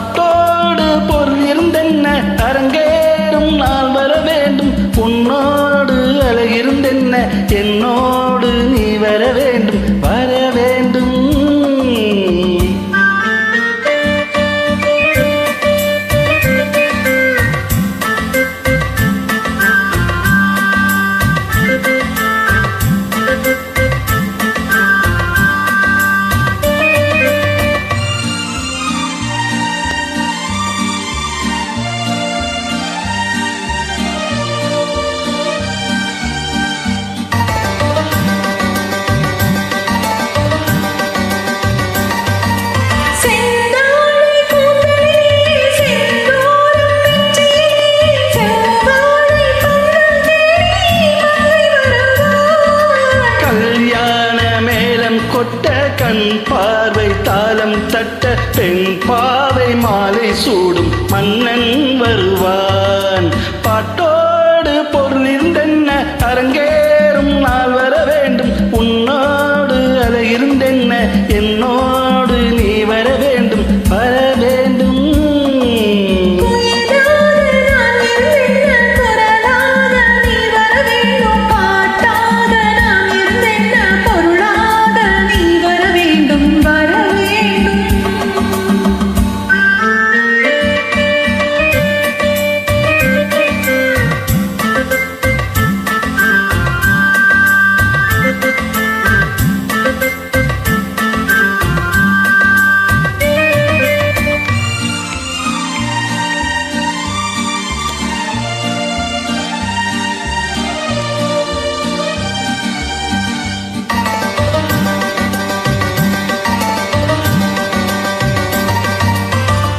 பாட்டோடு பொருள் இருந்தென்ன அரங்கேறும் நாள் வர வேண்டும் உன்னோடு அழகிருந்தென்ன என்னோடு நீ வர வேண்டும் வர வேண்டும் கொட்ட கண் பார்வை தாளம் தட்ட பெண் பாவை மாலை சூடும் மன்னன் வருவான் பாட்டோடு பொருள் இருந்தென்ன அரங்கேறும் நாள் வர வேண்டும் உன்னோடு அதை இருந்தென்ன என்னோடு நீ வர வேண்டும் வர வேண்டும்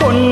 பொன்